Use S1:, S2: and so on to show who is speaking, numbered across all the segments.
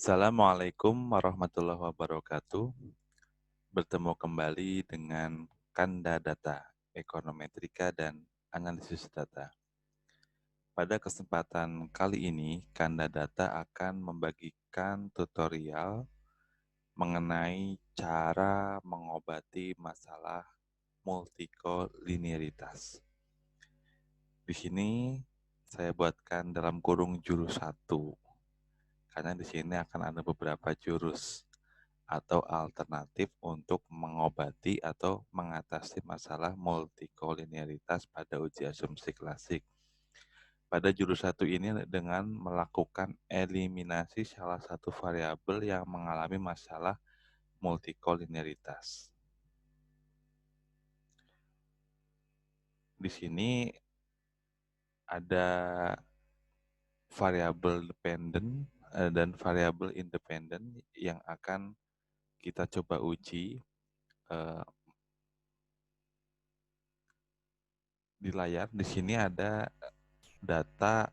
S1: Assalamualaikum warahmatullahi wabarakatuh. Bertemu kembali dengan Kanda Data, Ekonometrika dan Analisis Data. Pada kesempatan kali ini, Kanda Data akan membagikan tutorial mengenai cara mengobati masalah multikolinearitas. Di sini saya buatkan dalam kurung jurus 1, karena di sini akan ada beberapa jurus atau alternatif untuk mengobati atau mengatasi masalah multikolinearitas pada uji asumsi klasik. Pada jurus 1 ini dengan melakukan eliminasi salah satu variabel yang mengalami masalah multikolinearitas. Di sini ada variabel dependent dan variabel independen yang akan kita coba uji di layar. Di sini ada data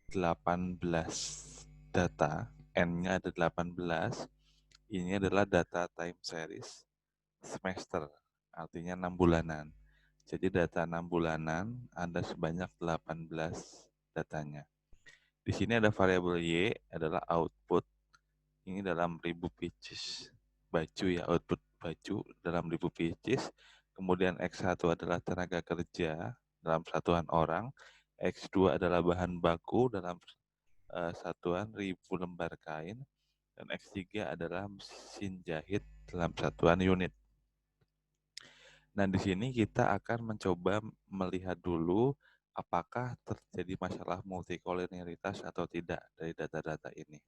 S1: 18 data, N-nya ada 18. Ini adalah data time series semester, artinya 6 bulanan. Jadi data 6 bulanan ada sebanyak 18 datanya. Di sini ada variabel Y adalah output. Ini dalam 1000 pieces baju ya, output baju dalam 1000 pieces. Kemudian X1 adalah tenaga kerja dalam satuan orang. X2 adalah bahan baku dalam satuan 1000 lembar kain. Dan X3 adalah mesin jahit dalam satuan unit. Nah, di sini kita akan mencoba melihat dulu apakah terjadi masalah multikolinearitas atau tidak dari data-data ini.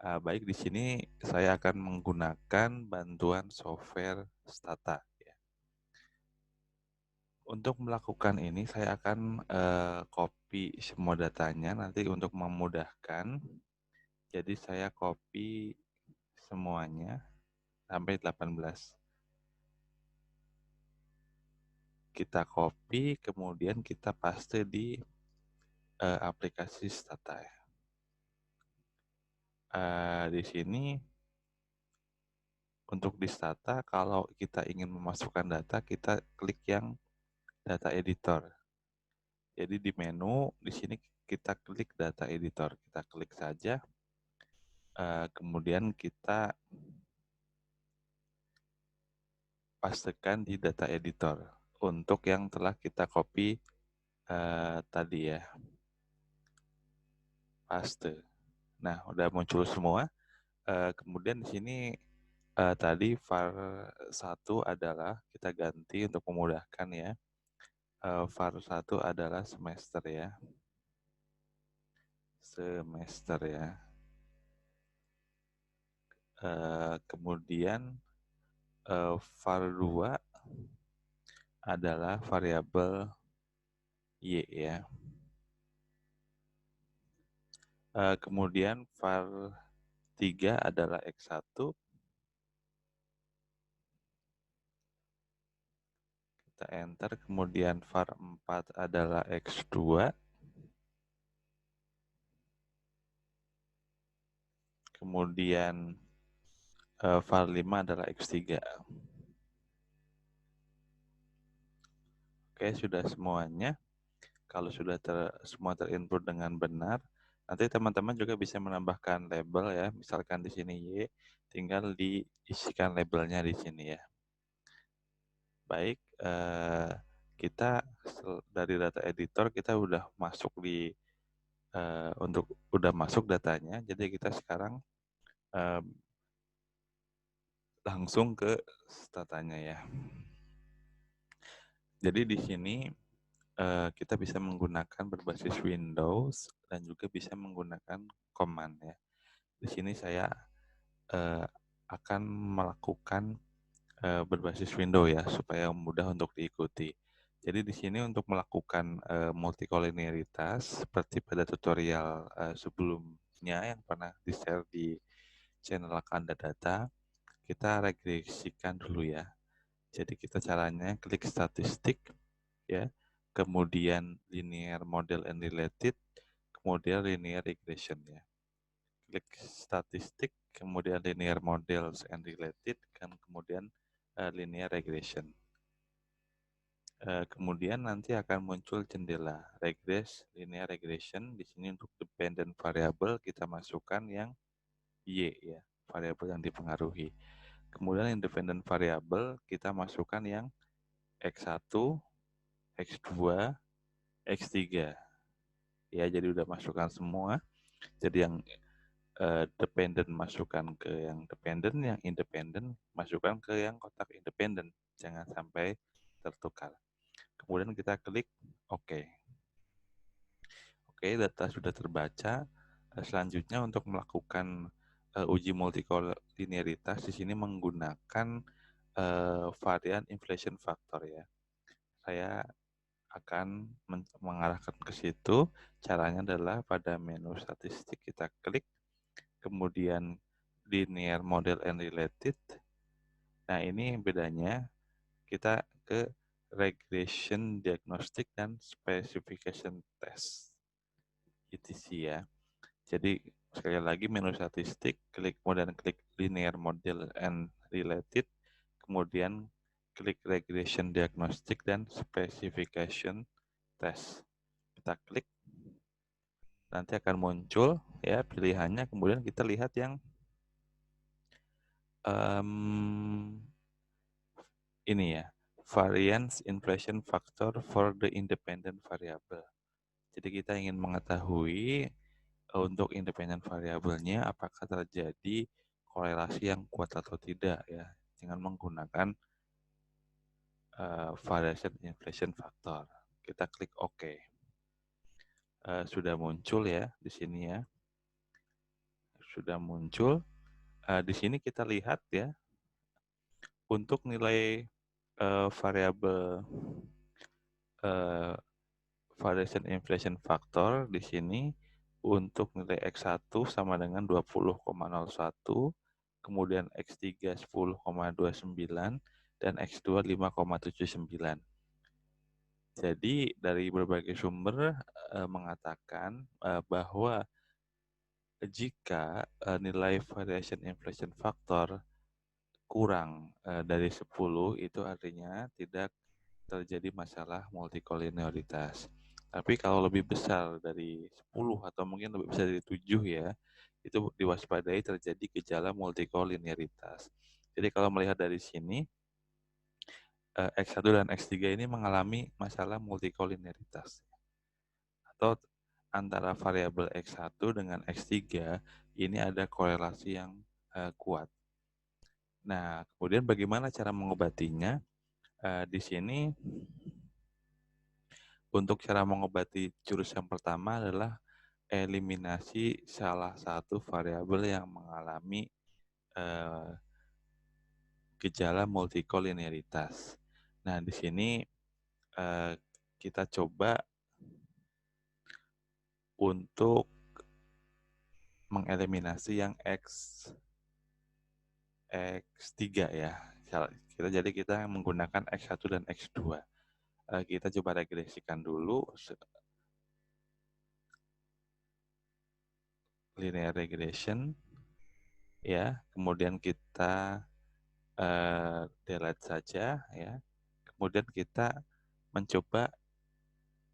S1: Baik, di sini saya akan menggunakan bantuan software Stata. Untuk melakukan ini, saya akan copy semua datanya nanti untuk memudahkan. Jadi saya copy semuanya sampai 18. Kita copy, kemudian kita paste di aplikasi Stata. Di sini untuk di Stata, kalau kita ingin memasukkan data, kita klik yang data editor. Jadi di menu di sini kita klik data editor, kita klik saja, kemudian kita pastekan di data editor untuk yang telah kita copy tadi ya, paste. Nah, udah muncul semua. Kemudian di sini tadi var1 adalah kita ganti untuk memudahkan ya. var1 adalah semester ya. Semester ya. Kemudian var2 adalah variabel Y ya. Kemudian var3 adalah X1. Kita enter, kemudian var4 adalah X2. Kemudian var5 adalah X3. Oke, sudah semuanya. Kalau sudah semua terinput dengan benar, nanti teman-teman juga bisa menambahkan label ya. Misalkan di sini Y, tinggal diisikan labelnya di sini ya. Baik, kita dari data editor kita udah masuk di udah masuk datanya. Jadi kita sekarang langsung ke statanya ya. Jadi di sini kita bisa menggunakan berbasis Windows dan juga bisa menggunakan command ya. Di sini saya akan melakukan berbasis Windows ya supaya mudah untuk diikuti. Jadi di sini untuk melakukan multikolinearitas seperti pada tutorial sebelumnya yang pernah di-share di channel Kanda Data, kita regresikan dulu ya. Jadi kita caranya klik statistik ya, kemudian linear model and related, kemudian linear regression ya. klik statistik, kemudian linear models and related, dan kemudian linear regression. Kemudian nanti akan muncul jendela regress, linear regression. Di sini untuk dependent variable kita masukkan yang Y ya, variabel yang dipengaruhi. Kemudian independent variable kita masukkan yang X1, X2, X3. Ya, jadi udah masukkan semua. Jadi yang dependent masukkan ke yang dependent, yang independent masukkan ke yang kotak independent. Jangan sampai tertukar. Kemudian kita klik OK. Oke, data sudah terbaca. Selanjutnya untuk melakukan uji multikolinearitas di sini menggunakan varian inflation factor ya. Saya akan mengarahkan ke situ. Caranya adalah pada menu statistik kita klik, kemudian linear model and related. Nah, ini bedanya kita ke regression diagnostic dan specification test. ETC ya. Jadi sekali lagi menu statistik, klik kemudian klik linear model and related, kemudian klik regression diagnostic dan specification test. Kita klik, nanti akan muncul ya pilihannya, kemudian kita lihat yang ini ya, variance inflation factor for the independent variable. Jadi kita ingin mengetahui untuk independent variabelnya apakah terjadi korelasi yang kuat atau tidak ya dengan menggunakan variation inflation factor. Kita klik OK. Sudah muncul ya di sini ya. Sudah muncul. Di sini kita lihat ya untuk nilai variabel variation inflation factor di sini untuk nilai X1 sama dengan 20,01, kemudian X3 10,29, dan X2 5,79. Jadi dari berbagai sumber mengatakan bahwa jika nilai variation inflation factor kurang dari 10, itu artinya tidak terjadi masalah multikolinearitas. Tapi kalau lebih besar dari 10 atau mungkin lebih besar dari 7 ya, itu diwaspadai terjadi gejala multikolinearitas. Jadi kalau melihat dari sini, X1 dan X3 ini mengalami masalah multikolinearitas. Atau antara variabel X1 dengan X3 ini ada korelasi yang kuat. Nah, kemudian bagaimana cara mengobatinya? Di sini untuk cara mengobati jurus yang pertama adalah eliminasi salah satu variabel yang mengalami gejala multikolinearitas. Nah, di sini kita coba untuk mengeliminasi yang X3 ya. Jadi kita menggunakan X1 dan X2. Kita coba regresikan dulu linear regression ya, kemudian kita delete saja ya, kemudian kita mencoba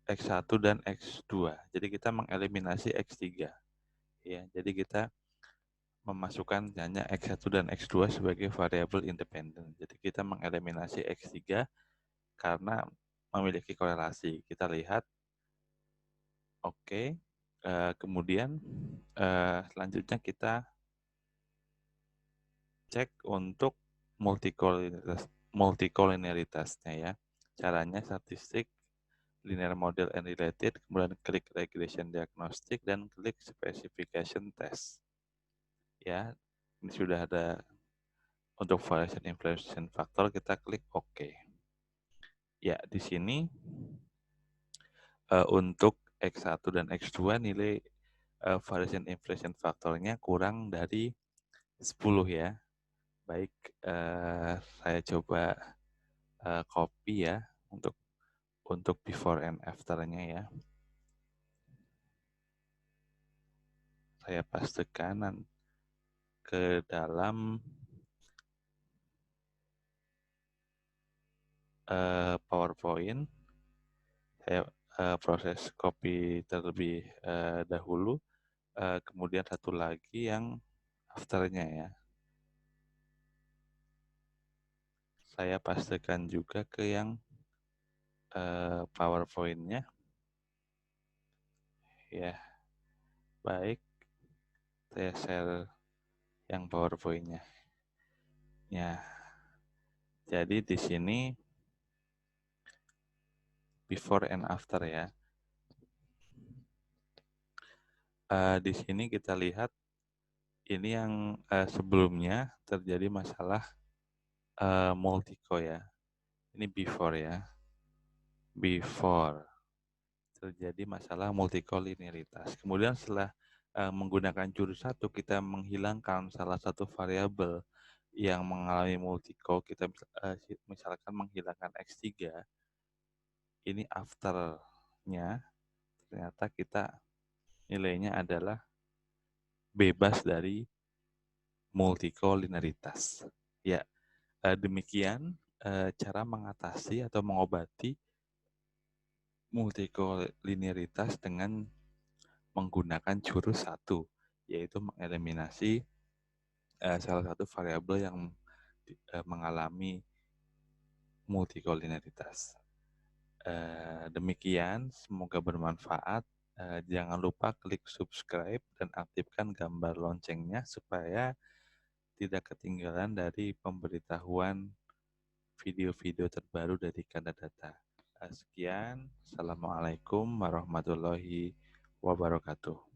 S1: X1 dan X2, jadi kita mengeliminasi X3 ya, jadi kita memasukkan hanya X1 dan X2 sebagai variabel independen, jadi kita mengeliminasi X3 karena memiliki korelasi. Kita lihat oke. Kemudian selanjutnya kita cek untuk multikolinearitasnya ya. Caranya statistik, linear model and related, kemudian klik regression diagnostic dan klik specification test. Ya, ini sudah ada untuk variation inflation factor, kita klik OK. Ya, di sini untuk X1 dan X2 nilai variation inflation factornya kurang dari 10 ya. Baik, saya coba copy ya untuk before and after-nya ya. saya pastekan ke dalam PowerPoint. Saya proses copy terlebih dahulu. Kemudian satu lagi yang afternya ya. Saya pastekan juga ke yang PowerPoint-nya. Ya, baik. Saya share yang PowerPoint-nya. Ya, jadi di sini before and after ya. Di sini kita lihat ini yang sebelumnya terjadi masalah multico ya. Ini before ya. Before terjadi masalah multicollinearitas. Kemudian setelah menggunakan jurus satu, kita menghilangkan salah satu variabel yang mengalami multico. Kita misalkan menghilangkan X3. Ini afternya ternyata kita nilainya adalah bebas dari multicollinearitas. Ya, demikian cara mengatasi atau mengobati multicollinearitas dengan menggunakan jurus satu, yaitu mengeliminasi salah satu variabel yang mengalami multicollinearitas. Demikian, semoga bermanfaat. Jangan lupa klik subscribe dan aktifkan gambar loncengnya supaya tidak ketinggalan dari pemberitahuan video-video terbaru dari Kanadata. Sekian, Assalamualaikum warahmatullahi wabarakatuh.